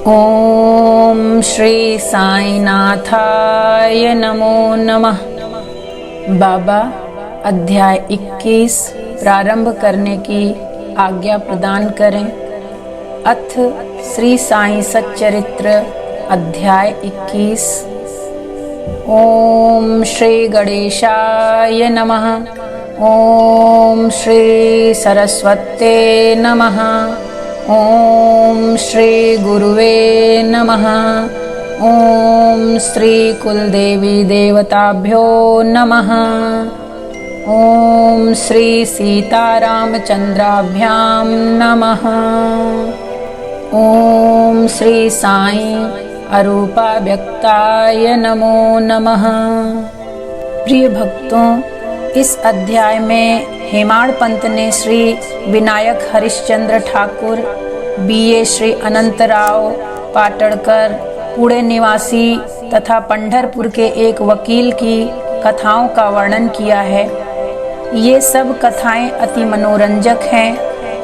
ओम श्री साईनाथाय नमो नमः। बाबा अध्याय 21 प्रारंभ करने की आज्ञा प्रदान करें। अथ श्री साई सच्चरित्र अध्याय 21। ओम श्री गणेशाय नमः। ओम श्री सरस्वते नमः। ओम श्री गुरुवे नमः। ओम श्री कुलदेवी देवताभ्यो नमः। ओम श्री सीतारामचंद्राभ्यां नमः। ओम श्री साई अरूपा व्यक्ताय नमो नमः। प्रिय भक्तों, इस अध्याय में हेमाड़ पंत ने श्री विनायक हरिश्चंद्र ठाकुर, बीए श्री अनंतराव पाटड़कर, पुणे निवासी तथा पंढरपुर के एक वकील की कथाओं का वर्णन किया है। ये सब कथाएं अति मनोरंजक हैं।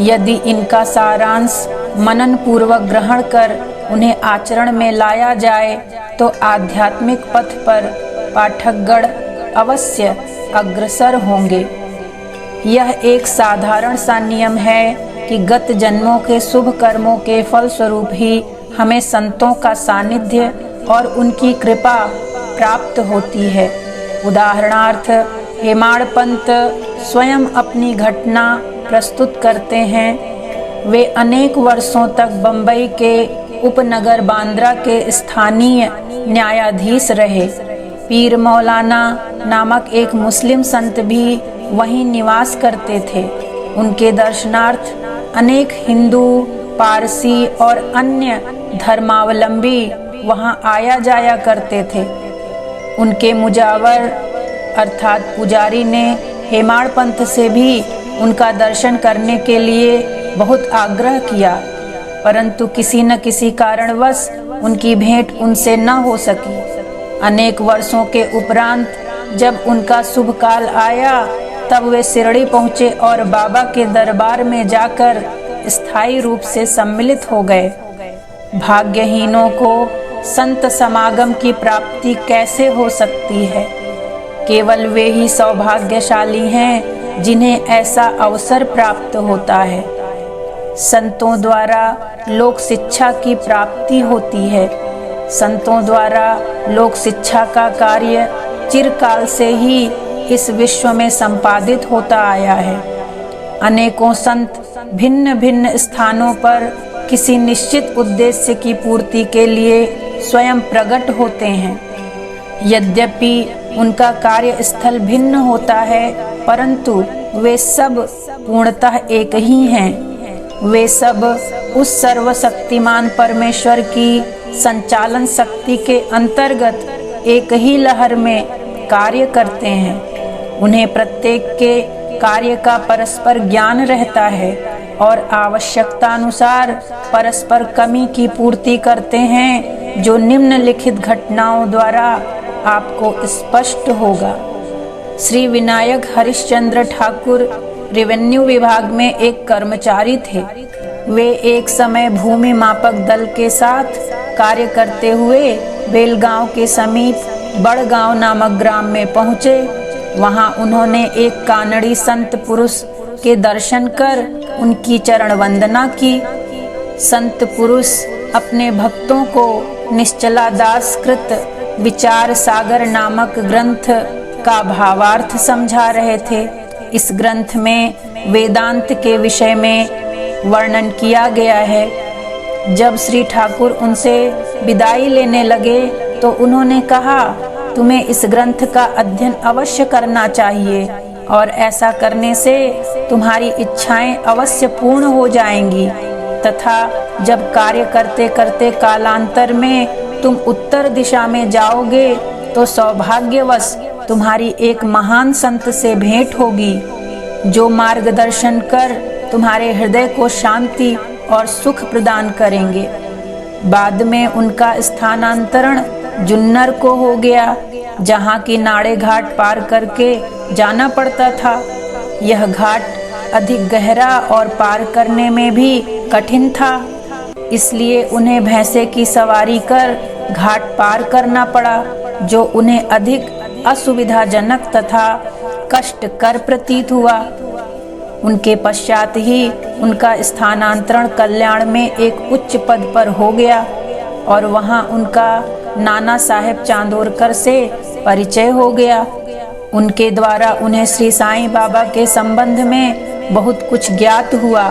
यदि इनका सारांश मनन पूर्वक ग्रहण कर उन्हें आचरण में लाया जाए तो आध्यात्मिक पथ पर पाठकगण अवश्य अग्रसर होंगे। यह एक साधारण सा नियम है कि गत जन्मों के शुभ कर्मों के फलस्वरूप ही हमें संतों का सानिध्य और उनकी कृपा प्राप्त होती है। उदाहरणार्थ हेमाड़ पंत स्वयं अपनी घटना प्रस्तुत करते हैं। वे अनेक वर्षों तक बंबई के उपनगर बांद्रा के स्थानीय न्यायाधीश रहे। पीर मौलाना नामक एक मुस्लिम संत भी वहीं निवास करते थे। उनके दर्शनार्थ अनेक हिंदू, पारसी और अन्य धर्मावलंबी वहां आया जाया करते थे। उनके मुजावर अर्थात पुजारी ने हेमाड़ पंत से भी उनका दर्शन करने के लिए बहुत आग्रह किया, परंतु किसी न किसी कारणवश उनकी भेंट उनसे न हो सकी। अनेक वर्षों के उपरांत जब उनका शुभ काल आया तब वे शिरडी पहुँचे और बाबा के दरबार में जाकर स्थायी रूप से सम्मिलित हो गए। भाग्यहीनों को संत समागम की प्राप्ति कैसे हो सकती है? केवल वे ही सौभाग्यशाली हैं जिन्हें ऐसा अवसर प्राप्त होता है। संतों द्वारा लोक शिक्षा की प्राप्ति होती है। संतों द्वारा लोक शिक्षा का कार्य चिरकाल से ही इस विश्व में संपादित होता आया है। अनेकों संत भिन्न भिन्न स्थानों पर किसी निश्चित उद्देश्य की पूर्ति के लिए स्वयं प्रकट होते हैं। यद्यपि उनका कार्यस्थल भिन्न होता है, परंतु वे सब पूर्णतः एक ही हैं। वे सब उस सर्वशक्तिमान परमेश्वर की संचालन शक्ति के अंतर्गत एक ही लहर में कार्य करते हैं। उन्हें प्रत्येक के कार्य का परस्पर ज्ञान रहता है और आवश्यकता अनुसार परस्पर कमी की पूर्ति करते हैं, जो निम्नलिखित घटनाओं द्वारा आपको स्पष्ट होगा। श्री विनायक हरिश्चंद्र ठाकुर रेवेन्यू विभाग में एक कर्मचारी थे। वे एक समय भूमि मापक दल के साथ कार्य करते हुए बेलगांव के समीप बड़गांव नामक ग्राम में पहुँचे। वहां उन्होंने एक कानड़ी संत पुरुष के दर्शन कर उनकी चरण वंदना की। संत पुरुष अपने भक्तों को निश्चला दास कृत विचार सागर नामक ग्रंथ का भावार्थ समझा रहे थे। इस ग्रंथ में वेदांत के विषय में वर्णन किया गया है। जब श्री ठाकुर उनसे विदाई लेने लगे तो उन्होंने कहा, तुम्हें इस ग्रंथ का अध्ययन अवश्य करना चाहिए और ऐसा करने से तुम्हारी इच्छाएं अवश्य पूर्ण हो जाएंगी तथा जब कार्य करते करते कालांतर में तुम उत्तर दिशा में जाओगे तो सौभाग्यवश तुम्हारी एक महान संत से भेंट होगी, जो मार्गदर्शन कर तुम्हारे हृदय को शांति और सुख प्रदान करेंगे। बाद में उनका स्थानांतरण जुन्नर को हो गया, जहाँ की नाड़े घाट पार करके जाना पड़ता था। यह घाट अधिक गहरा और पार करने में भी कठिन था। इसलिए उन्हें भैंसे की सवारी कर घाट पार करना पड़ा, जो उन्हें अधिक असुविधाजनक तथा कष्टकर प्रतीत हुआ। उनके पश्चात ही उनका स्थानांतरण कल्याण में एक उच्च पद पर हो गया और वहां उनका नाना साहेब चांदोरकर से परिचय हो गया। उनके द्वारा उन्हें श्री साईं बाबा के संबंध में बहुत कुछ ज्ञात हुआ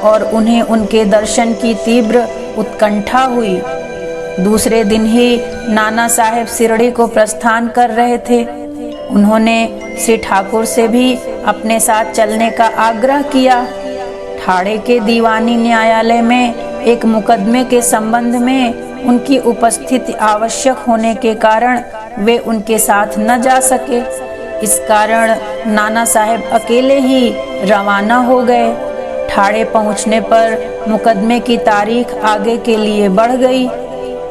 और उन्हें उनके दर्शन की तीव्र उत्कंठा हुई। दूसरे दिन ही नाना साहेब शिरडी को प्रस्थान कर रहे थे। उन्होंने श्री ठाकुर से भी अपने साथ चलने का आग्रह किया। ठाणे के दीवानी न्यायालय में एक मुकदमे के संबंध में उनकी उपस्थिति आवश्यक होने के कारण वे उनके साथ न जा सके। इस कारण नाना साहेब अकेले ही रवाना हो गए। ठाणे पहुंचने पर मुकदमे की तारीख आगे के लिए बढ़ गई,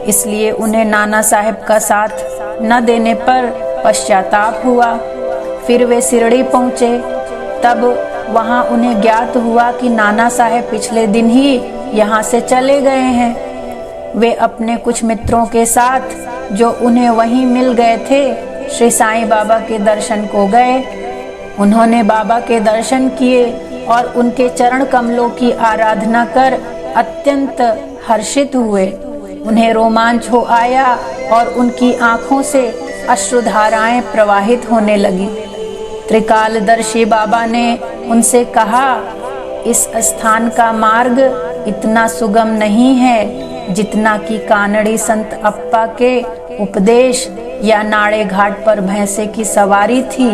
इसलिए उन्हें नाना साहेब का साथ न देने पर पश्चाताप हुआ। फिर वे शिरडी पहुंचे। तब वहां उन्हें ज्ञात हुआ कि नाना साहेब पिछले दिन ही यहाँ से चले गए हैं। वे अपने कुछ मित्रों के साथ जो उन्हें वहीं मिल गए थे, श्री साईं बाबा के दर्शन को गए। उन्होंने बाबा के दर्शन किए और उनके चरण कमलों की आराधना कर अत्यंत हर्षित हुए। उन्हें रोमांच हो आया और उनकी आंखों से अश्रुधाराएं प्रवाहित होने लगी। त्रिकालदर्शी बाबा ने उनसे कहा, इस स्थान का मार्ग इतना सुगम नहीं है जितना कि कानड़ी संत अप्पा के उपदेश या नाड़े घाट पर भैंसे की सवारी थी।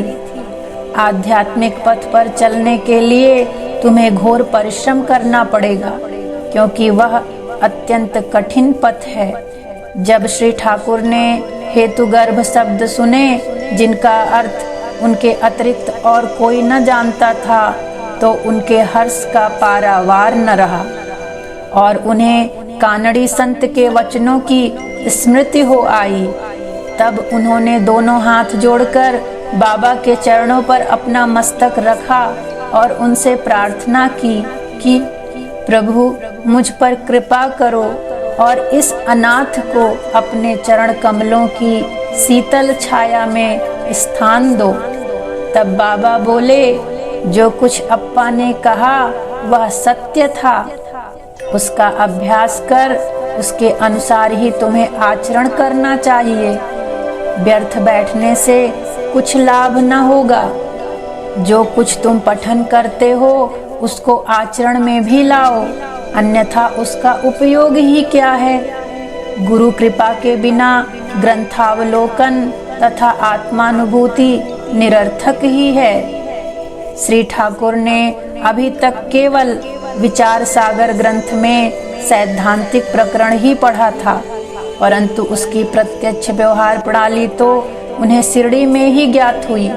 आध्यात्मिक पथ पर चलने के लिए तुम्हें घोर परिश्रम करना पड़ेगा, क्योंकि वह अत्यंत कठिन पथ है। जब श्री ठाकुर ने हेतुगर्भ शब्द सुने, जिनका अर्थ उनके अतिरिक्त और कोई न जानता था, तो उनके हर्ष का पारावार न रहा और उन्हें कानड़ी संत के वचनों की स्मृति हो आई। तब उन्होंने दोनों हाथ जोड़कर बाबा के चरणों पर अपना मस्तक रखा और उनसे प्रार्थना की कि प्रभु मुझ पर कृपा करो और इस अनाथ को अपने चरण कमलों की शीतल छाया में स्थान दो। तब बाबा बोले, जो कुछ अप्पा ने कहा वह सत्य था, उसका अभ्यास कर उसके अनुसार ही तुम्हें आचरण करना चाहिए। व्यर्थ बैठने से कुछ लाभ न होगा। जो कुछ तुम पठन करते हो उसको आचरण में भी लाओ, अन्यथा उसका उपयोग ही क्या है। गुरु कृपा के बिना ग्रंथावलोकन तथा आत्मानुभूति निरर्थक ही है। श्री ठाकुर ने अभी तक केवल विचार सागर ग्रंथ में सैद्धांतिक प्रकरण ही पढ़ा था, परंतु उसकी प्रत्यक्ष व्यवहार प्रणाली तो उन्हें शिरडी में ही ज्ञात हुई।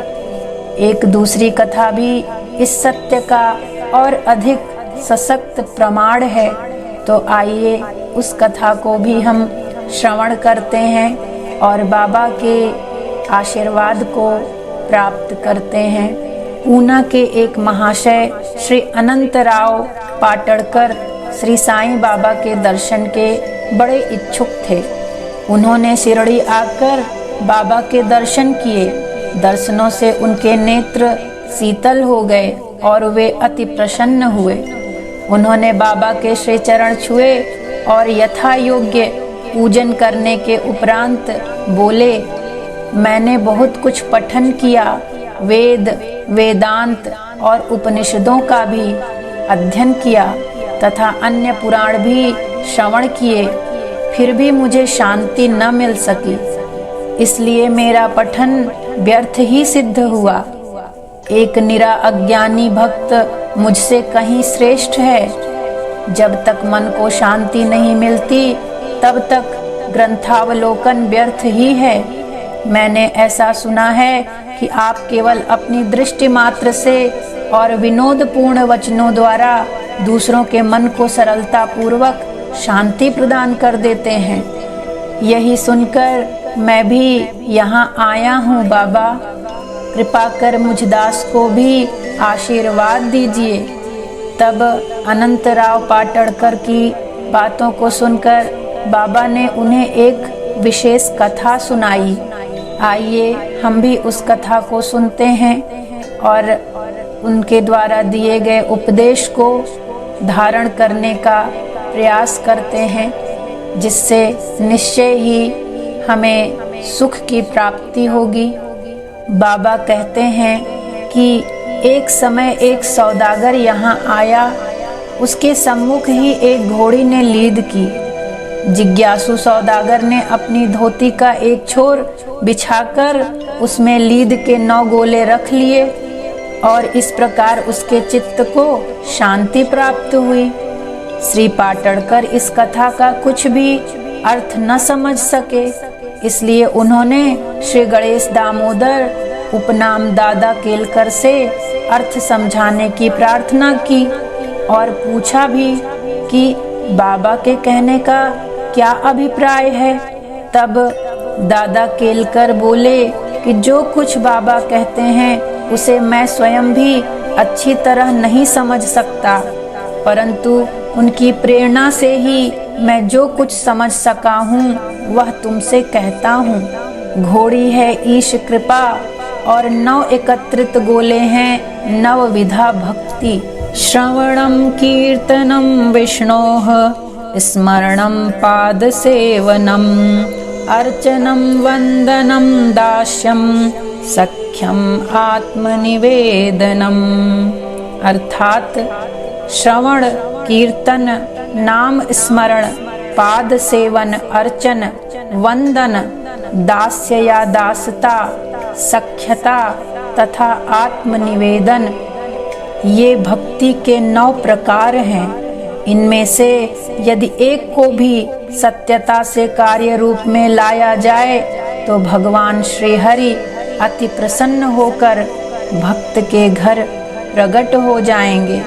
एक दूसरी कथा भी इस सत्य का और अधिक सशक्त प्रमाण है, तो आइए उस कथा को भी हम श्रवण करते हैं और बाबा के आशीर्वाद को प्राप्त करते हैं। पूना के एक महाशय श्री अनंतराव पाटड़कर श्री साईं बाबा के दर्शन के बड़े इच्छुक थे। उन्होंने शिरडी आकर बाबा के दर्शन किए। दर्शनों से उनके नेत्र शीतल हो गए और वे अति प्रसन्न हुए। उन्होंने बाबा के श्री चरण छुए और यथा योग्य पूजन करने के उपरांत बोले, मैंने बहुत कुछ पठन किया, वेद, वेदांत और उपनिषदों का भी अध्ययन किया तथा अन्य पुराण भी श्रवण किए, फिर भी मुझे शांति न मिल सकी। इसलिए मेरा पठन व्यर्थ ही सिद्ध हुआ। एक निरा अज्ञानी भक्त मुझसे कहीं श्रेष्ठ है। जब तक मन को शांति नहीं मिलती, तब तक ग्रंथावलोकन व्यर्थ ही है। मैंने ऐसा सुना है कि आप केवल अपनी दृष्टि मात्र से और विनोदपूर्ण वचनों द्वारा दूसरों के मन को सरलता पूर्वक शांति प्रदान कर देते हैं। यही सुनकर मैं भी यहाँ आया हूँ बाबा, कृपा कर मुझ दास को भी आशीर्वाद दीजिए। तब अनंतराव पाटड़कर की बातों को सुनकर बाबा ने उन्हें एक विशेष कथा सुनाई। आइए हम भी उस कथा को सुनते हैं और उनके द्वारा दिए गए उपदेश को धारण करने का प्रयास करते हैं, जिससे निश्चय ही हमें सुख की प्राप्ति होगी। बाबा कहते हैं कि एक समय एक सौदागर यहाँ आया। उसके सम्मुख ही एक घोड़ी ने लीद की। जिज्ञासु सौदागर ने अपनी धोती का एक छोर बिछाकर उसमें लीद के 9 गोले रख लिए और इस प्रकार उसके चित्त को शांति प्राप्त हुई। श्री पाटड़कर इस कथा का कुछ भी अर्थ न समझ सके, इसलिए उन्होंने श्री गणेश दामोदर उपनाम दादा केलकर से अर्थ समझाने की प्रार्थना की और पूछा भी कि बाबा के कहने का क्या अभिप्राय है। तब दादा केलकर बोले कि जो कुछ बाबा कहते हैं उसे मैं स्वयं भी अच्छी तरह नहीं समझ सकता, परंतु उनकी प्रेरणा से ही मैं जो कुछ समझ सका हूँ वह तुमसे कहता हूँ। घोड़ी है ईश कृपा और 9 एकत्रित गोले हैं नवविधा भक्ति। श्रवणम कीर्तनम विष्णोः स्मरणम पाद सेवनम अर्चनम वंदनम दास्यम सख्यम आत्मनिवेदनम। अर्थात श्रवण, कीर्तन, नाम स्मरण, पाद सेवन, अर्चन, वंदन, दास्य या दासता, सख्यता तथा आत्मनिवेदन, ये भक्ति के 9 प्रकार हैं। इनमें से यदि एक को भी सत्यता से कार्य रूप में लाया जाए तो भगवान श्री हरि अति प्रसन्न होकर भक्त के घर प्रकट हो जाएंगे।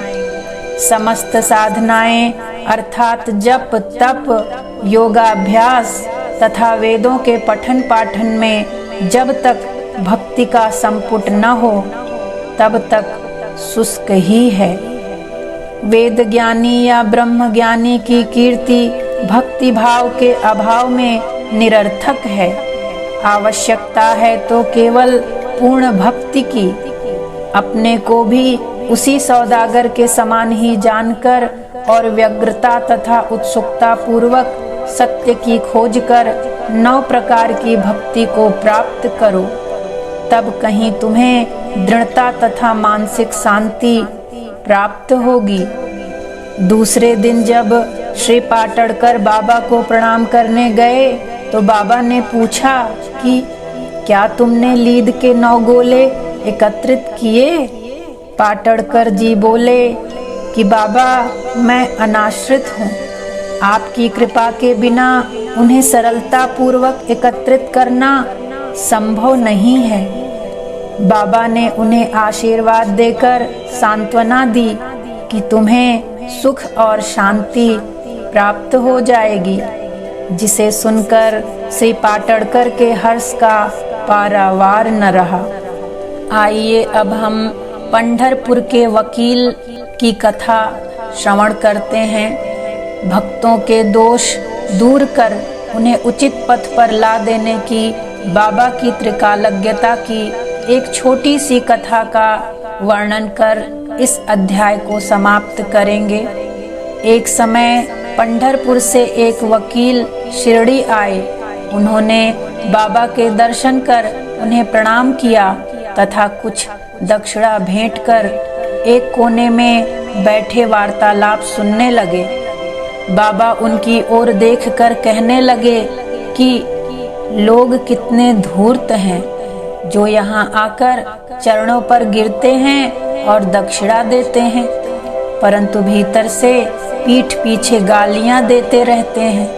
समस्त साधनाएं अर्थात जप, तप, योगाभ्यास तथा वेदों के पठन पाठन में जब तक भक्ति का संपुट न हो तब तक शुष्क ही है। वेद ज्ञानी या ब्रह्म ज्ञानी की कीर्ति भक्ति भाव के अभाव में निरर्थक है। आवश्यकता है तो केवल पूर्ण भक्ति की। अपने को भी उसी सौदागर के समान ही जानकर और व्यग्रता तथा उत्सुकता पूर्वक सत्य की खोज कर 9 प्रकार की भक्ति को प्राप्त करो, तब कहीं तुम्हें दृढ़ता तथा मानसिक शांति प्राप्त होगी। दूसरे दिन जब श्री पाटड़कर बाबा को प्रणाम करने गए तो बाबा ने पूछा कि क्या तुमने लीद के 9 गोले एकत्रित किए? पाटड़कर जी बोले कि बाबा मैं अनाश्रित हूँ, आपकी कृपा के बिना उन्हें सरलता पूर्वक एकत्रित करना संभव नहीं है। बाबा ने उन्हें आशीर्वाद देकर सांत्वना दी कि तुम्हें सुख और शांति प्राप्त हो जाएगी, जिसे सुनकर श्री पाटड़कर के हर्ष का पारावार न रहा। आइए अब हम पंढरपुर के वकील की कथा श्रवण करते हैं। भक्तों के दोष दूर कर उन्हें उचित पथ पर ला देने की बाबा की त्रिकालज्ञता की एक छोटी सी कथा का वर्णन कर इस अध्याय को समाप्त करेंगे। एक समय पंढरपुर से एक वकील शिरडी आए। उन्होंने बाबा के दर्शन कर उन्हें प्रणाम किया तथा कुछ दक्षिणा भेंट कर एक कोने में बैठे वार्तालाप सुनने लगे। बाबा उनकी ओर देखकर कहने लगे कि लोग कितने धूर्त हैं, जो यहाँ आकर चरणों पर गिरते हैं और दक्षिणा देते हैं, परंतु भीतर से पीठ पीछे गालियां देते रहते हैं।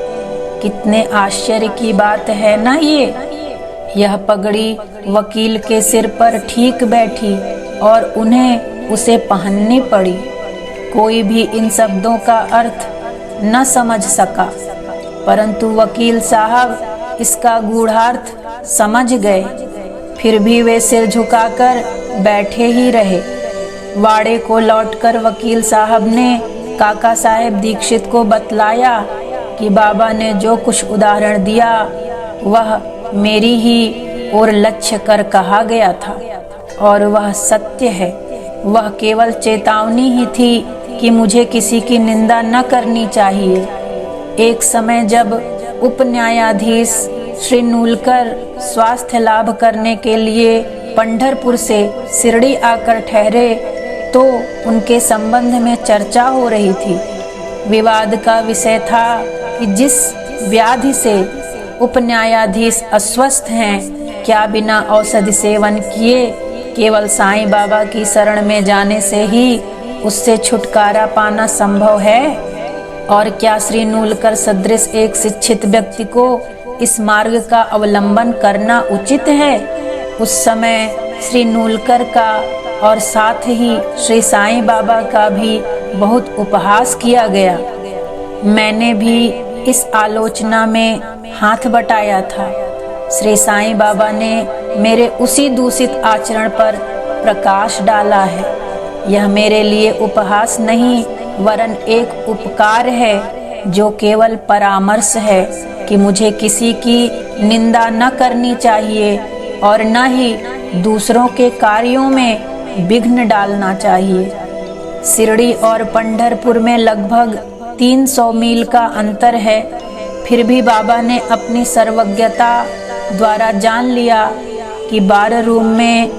कितने आश्चर्य की बात है ना ये। यह पगड़ी वकील के सिर पर ठीक बैठी और उन्हें उसे पहननी पड़ी। कोई भी इन शब्दों का अर्थ न समझ सका, परंतु वकील साहब इसका गूढ़ार्थ समझ गए। फिर भी वे सिर झुकाकर बैठे ही रहे। वाड़े को लौटकर वकील साहब ने काका साहेब दीक्षित को बतलाया कि बाबा ने जो कुछ उदाहरण दिया वह मेरी ही ओर लक्ष्य कर कहा गया था और वह सत्य है। वह केवल चेतावनी ही थी कि मुझे किसी की निंदा न करनी चाहिए। एक समय जब उप न्यायाधीश श्री नूलकर स्वास्थ्य लाभ करने के लिए पंढरपुर से शिरडी आकर ठहरे तो उनके संबंध में चर्चा हो रही थी। विवाद का विषय था कि जिस व्याधि से उप न्यायाधीश अस्वस्थ हैं, क्या बिना औषधि सेवन किए केवल साईं बाबा की शरण में जाने से ही उससे छुटकारा पाना संभव है? और क्या श्री नूलकर सदृश एक शिक्षित व्यक्ति को इस मार्ग का अवलंबन करना उचित है? उस समय श्री नूलकर का और साथ ही श्री साईं बाबा का भी बहुत उपहास किया गया। मैंने भी इस आलोचना में हाथ बटाया था। श्री साईं बाबा ने मेरे उसी दूषित आचरण पर प्रकाश डाला है। यह मेरे लिए उपहास नहीं वरन एक उपकार है, जो केवल परामर्श है कि मुझे किसी की निंदा न करनी चाहिए और न ही दूसरों के कार्यों में विघ्न डालना चाहिए। शिरडी और पंढरपुर में लगभग 300 मील का अंतर है, फिर भी बाबा ने अपनी सर्वज्ञता द्वारा जान लिया कि 12 रूम में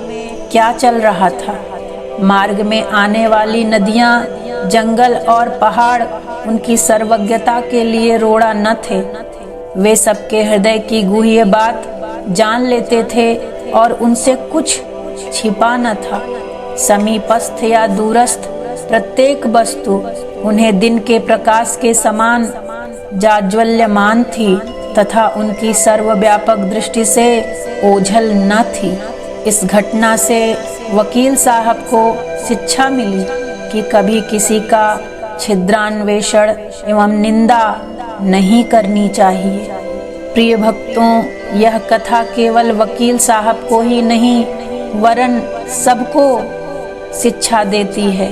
क्या चल रहा था। मार्ग में आने वाली नदियां, जंगल और पहाड़ उनकी सर्वज्ञता के लिए रोड़ा न थे। वे सबके हृदय की गुह्य बात जान लेते थे और उनसे कुछ छिपा न था। समीपस्थ या दूरस्थ प्रत्येक वस्तु उन्हें दिन के प्रकाश के समान जाज्वल्यमान थी तथा उनकी सर्वव्यापक दृष्टि से ओझल न थी। इस घटना से वकील साहब को शिक्षा मिली कि कभी किसी का छिद्रान्वेषण एवं निंदा नहीं करनी चाहिए। प्रिय भक्तों, यह कथा केवल वकील साहब को ही नहीं वरन सबको शिक्षा देती है।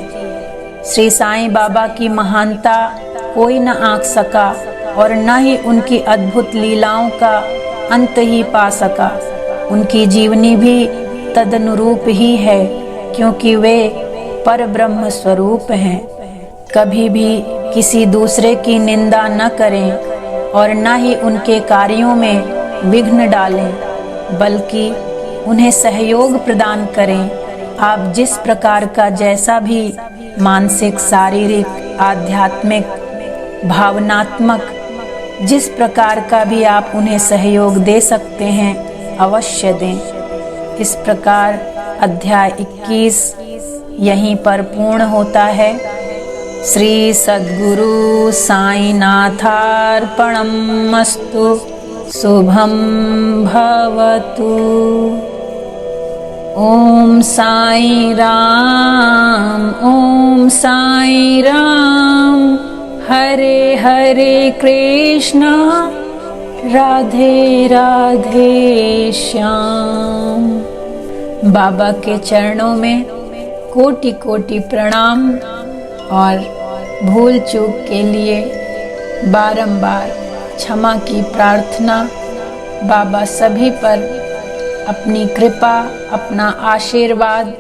श्री साईं बाबा की महानता कोई न आंक सका और न ही उनकी अद्भुत लीलाओं का अंत ही पा सका। उनकी जीवनी भी तदनुरूप ही है, क्योंकि वे परब्रह्म स्वरूप हैं। कभी भी किसी दूसरे की निंदा न करें और न ही उनके कार्यों में विघ्न डालें, बल्कि उन्हें सहयोग प्रदान करें। आप जिस प्रकार का जैसा भी मानसिक, शारीरिक, आध्यात्मिक, भावनात्मक जिस प्रकार का भी आप उन्हें सहयोग दे सकते हैं, अवश्य दें। इस प्रकार अध्याय 21 यहीं पर पूर्ण होता है। श्री सद्गुरु साईनाथार्पणमस्तु। शुभम भवतु। ओम साई राम, ओम साई राम। हरे हरे कृष्णा, राधे राधे श्याम। बाबा के चरणों में कोटि कोटि प्रणाम और भूल चूक के लिए बारंबार क्षमा की प्रार्थना। बाबा सभी पर अपनी कृपा, अपना आशीर्वाद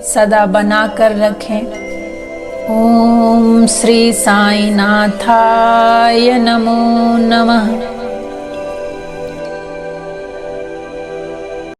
सदा बनाकर रखें। ओम श्री साईनाथाय नमो नमः।